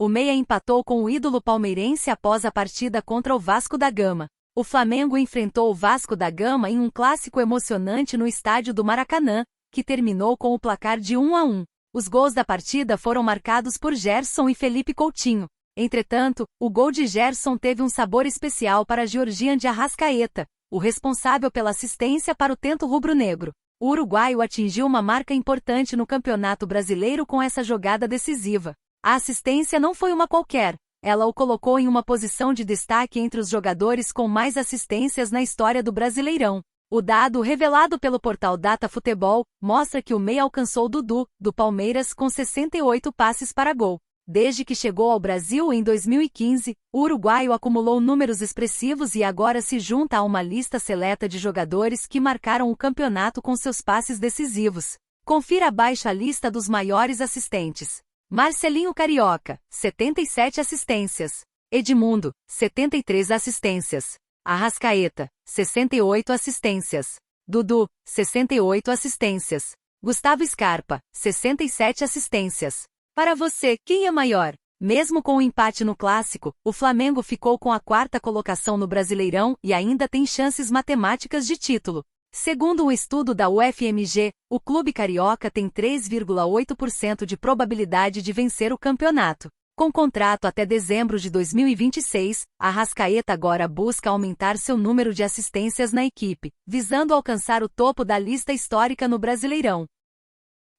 O meia empatou com o ídolo palmeirense após a partida contra o Vasco da Gama. O Flamengo enfrentou o Vasco da Gama em um clássico emocionante no estádio do Maracanã, que terminou com o placar de 1-1. Os gols da partida foram marcados por Gerson e Felipe Coutinho. Entretanto, o gol de Gerson teve um sabor especial para Georgian de Arrascaeta, o responsável pela assistência para o tento rubro-negro. O uruguaio atingiu uma marca importante no Campeonato Brasileiro com essa jogada decisiva. A assistência não foi uma qualquer, ela o colocou em uma posição de destaque entre os jogadores com mais assistências na história do Brasileirão. O dado revelado pelo portal Data Futebol mostra que o meia alcançou Dudu, do Palmeiras, com 68 passes para gol. Desde que chegou ao Brasil em 2015, o uruguaio acumulou números expressivos e agora se junta a uma lista seleta de jogadores que marcaram o campeonato com seus passes decisivos. Confira abaixo a lista dos maiores assistentes. Marcelinho Carioca, 77 assistências. Edmundo, 73 assistências. Arrascaeta, 68 assistências. Dudu, 68 assistências. Gustavo Scarpa, 67 assistências. Para você, quem é maior? Mesmo com o empate no Clássico, o Flamengo ficou com a quarta colocação no Brasileirão e ainda tem chances matemáticas de título. Segundo um estudo da UFMG, o clube carioca tem 3,8% de probabilidade de vencer o campeonato. Com contrato até dezembro de 2026, Arrascaeta agora busca aumentar seu número de assistências na equipe, visando alcançar o topo da lista histórica no Brasileirão.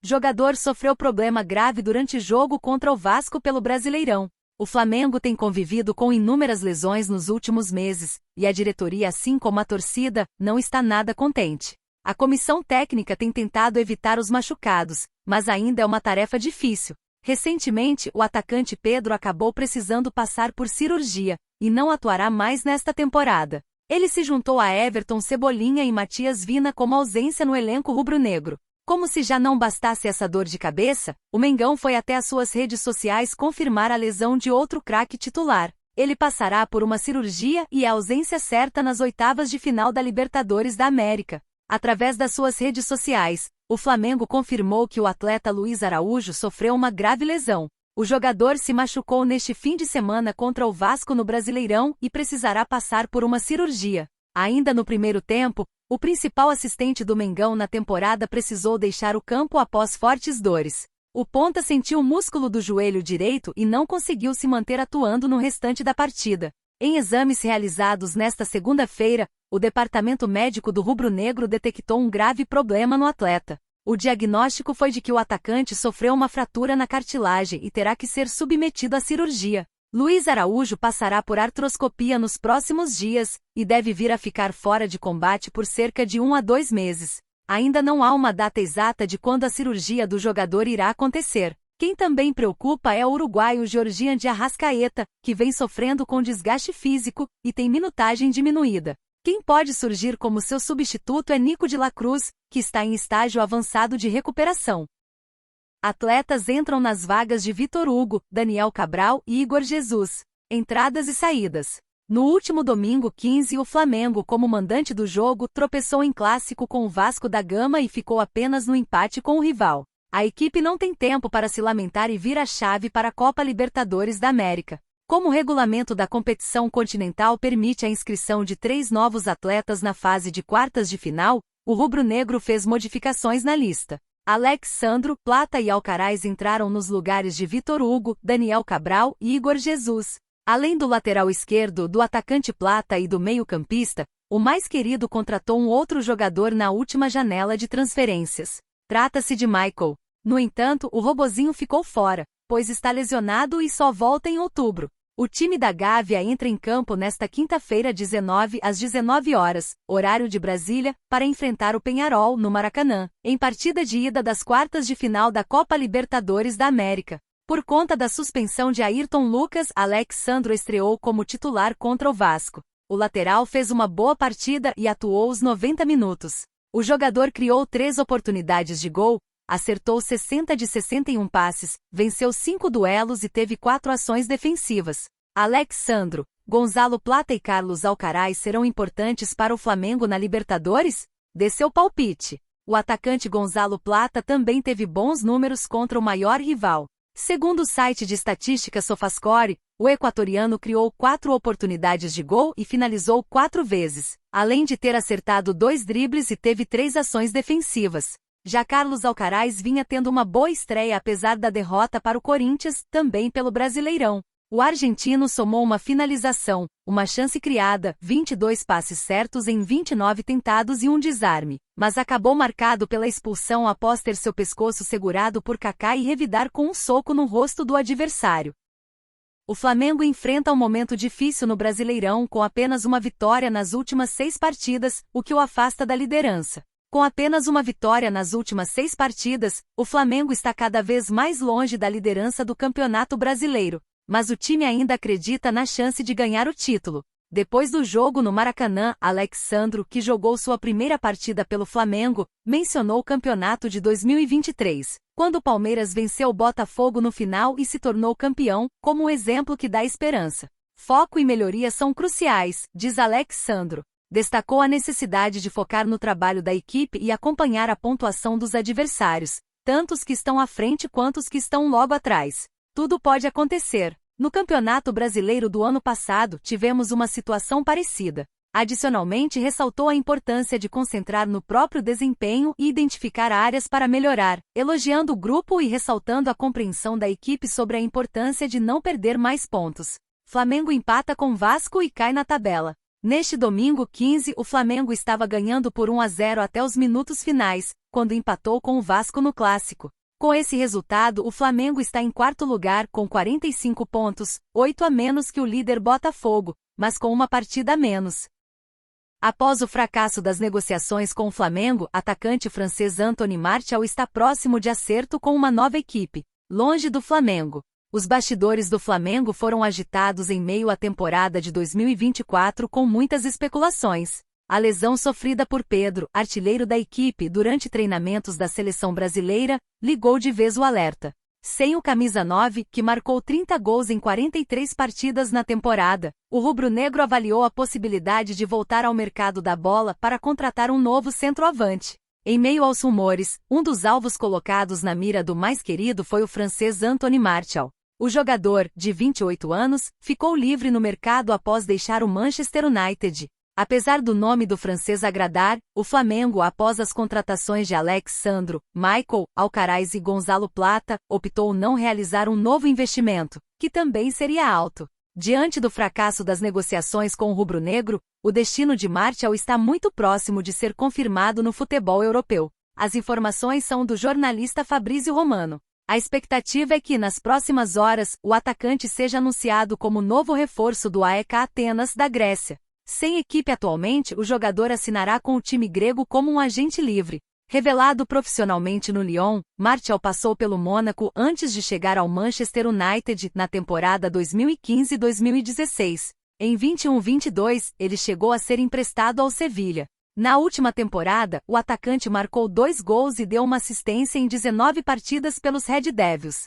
Jogador sofreu problema grave durante jogo contra o Vasco pelo Brasileirão. O Flamengo tem convivido com inúmeras lesões nos últimos meses, e a diretoria, assim como a torcida, não está nada contente. A comissão técnica tem tentado evitar os machucados, mas ainda é uma tarefa difícil. Recentemente, o atacante Pedro acabou precisando passar por cirurgia, e não atuará mais nesta temporada. Ele se juntou a Everton Cebolinha e Matias Vina como ausência no elenco rubro-negro. Como se já não bastasse essa dor de cabeça, o Mengão foi até as suas redes sociais confirmar a lesão de outro craque titular. Ele passará por uma cirurgia e é a ausência certa nas oitavas de final da Libertadores da América. Através das suas redes sociais, o Flamengo confirmou que o atleta Luiz Araújo sofreu uma grave lesão. O jogador se machucou neste fim de semana contra o Vasco no Brasileirão e precisará passar por uma cirurgia. Ainda no primeiro tempo, o principal assistente do Mengão na temporada precisou deixar o campo após fortes dores. O ponta sentiu o músculo do joelho direito e não conseguiu se manter atuando no restante da partida. Em exames realizados nesta segunda-feira, o departamento médico do rubro-negro detectou um grave problema no atleta. O diagnóstico foi de que o atacante sofreu uma fratura na cartilagem e terá que ser submetido à cirurgia. Luiz Araújo passará por artroscopia nos próximos dias, e deve vir a ficar fora de combate por cerca de 1 a 2 meses. Ainda não há uma data exata de quando a cirurgia do jogador irá acontecer. Quem também preocupa é o uruguaio Georgian de Arrascaeta, que vem sofrendo com desgaste físico, e tem minutagem diminuída. Quem pode surgir como seu substituto é Nico de la Cruz, que está em estágio avançado de recuperação. Atletas entram nas vagas de Vitor Hugo, Daniel Cabral e Igor Jesus. Entradas e saídas. No último domingo 15, o Flamengo, como mandante do jogo, tropeçou em clássico com o Vasco da Gama e ficou apenas no empate com o rival. A equipe não tem tempo para se lamentar e vira a chave para a Copa Libertadores da América. Como o regulamento da competição continental permite a inscrição de 3 novos atletas na fase de quartas de final, o rubro-negro fez modificações na lista. Alex Sandro, Plata e Alcaraz entraram nos lugares de Vitor Hugo, Daniel Cabral e Igor Jesus. Além do lateral esquerdo, do atacante Plata e do meio-campista, o mais querido contratou um outro jogador na última janela de transferências. Trata-se de Michael. No entanto, o robozinho ficou fora, pois está lesionado e só volta em outubro. O time da Gávea entra em campo nesta quinta-feira 19 às 19 horas, horário de Brasília, para enfrentar o Peñarol no Maracanã, em partida de ida das quartas de final da Copa Libertadores da América. Por conta da suspensão de Ayrton Lucas, Alex Sandro estreou como titular contra o Vasco. O lateral fez uma boa partida e atuou os 90 minutos. O jogador criou 3 oportunidades de gol, acertou 60 de 61 passes, venceu 5 duelos e teve 4 ações defensivas. Alex Sandro, Gonzalo Plata e Carlos Alcaraz serão importantes para o Flamengo na Libertadores? Dê seu palpite. O atacante Gonzalo Plata também teve bons números contra o maior rival. Segundo o site de estatística SofaScore, o equatoriano criou 4 oportunidades de gol e finalizou 4 vezes, além de ter acertado 2 dribles e teve 3 ações defensivas. Já Carlos Alcaraz vinha tendo uma boa estreia apesar da derrota para o Corinthians, também pelo Brasileirão. O argentino somou uma finalização, uma chance criada, 22 passes certos em 29 tentados e um desarme, mas acabou marcado pela expulsão após ter seu pescoço segurado por Kaká e revidar com um soco no rosto do adversário. O Flamengo enfrenta um momento difícil no Brasileirão com apenas uma vitória nas últimas 6 partidas, o que o afasta da liderança. Com apenas uma vitória nas últimas 6 partidas, o Flamengo está cada vez mais longe da liderança do Campeonato Brasileiro. Mas o time ainda acredita na chance de ganhar o título. Depois do jogo no Maracanã, Alex Sandro, que jogou sua primeira partida pelo Flamengo, mencionou o campeonato de 2023, quando o Palmeiras venceu o Botafogo no final e se tornou campeão, como um exemplo que dá esperança. Foco e melhoria são cruciais, diz Alex Sandro. Destacou a necessidade de focar no trabalho da equipe e acompanhar a pontuação dos adversários, tanto os que estão à frente quanto os que estão logo atrás. Tudo pode acontecer. No Campeonato Brasileiro do ano passado, tivemos uma situação parecida. Adicionalmente, ressaltou a importância de concentrar no próprio desempenho e identificar áreas para melhorar, elogiando o grupo e ressaltando a compreensão da equipe sobre a importância de não perder mais pontos. Flamengo empata com Vasco e cai na tabela. Neste domingo 15, o Flamengo estava ganhando por 1-0 até os minutos finais, quando empatou com o Vasco no Clássico. Com esse resultado, o Flamengo está em 4º lugar com 45 pontos, 8 a menos que o líder Botafogo, mas com uma partida a menos. Após o fracasso das negociações com o Flamengo, atacante francês Anthony Martial está próximo de acerto com uma nova equipe, longe do Flamengo. Os bastidores do Flamengo foram agitados em meio à temporada de 2024 com muitas especulações. A lesão sofrida por Pedro, artilheiro da equipe durante treinamentos da seleção brasileira, ligou de vez o alerta. Sem o camisa 9, que marcou 30 gols em 43 partidas na temporada, o rubro-negro avaliou a possibilidade de voltar ao mercado da bola para contratar um novo centroavante. Em meio aos rumores, um dos alvos colocados na mira do mais querido foi o francês Anthony Martial. O jogador, de 28 anos, ficou livre no mercado após deixar o Manchester United. Apesar do nome do francês agradar, o Flamengo, após as contratações de Alex Sandro, Michael, Alcaraz e Gonzalo Plata, optou não realizar um novo investimento, que também seria alto. Diante do fracasso das negociações com o rubro-negro, o destino de Martial está muito próximo de ser confirmado no futebol europeu. As informações são do jornalista Fabrício Romano. A expectativa é que, nas próximas horas, o atacante seja anunciado como novo reforço do AEK Atenas da Grécia. Sem equipe atualmente, o jogador assinará com o time grego como um agente livre. Revelado profissionalmente no Lyon, Martial passou pelo Mônaco antes de chegar ao Manchester United na temporada 2015-2016. Em 21-22, ele chegou a ser emprestado ao Sevilha. Na última temporada, o atacante marcou 2 gols e deu uma assistência em 19 partidas pelos Red Devils.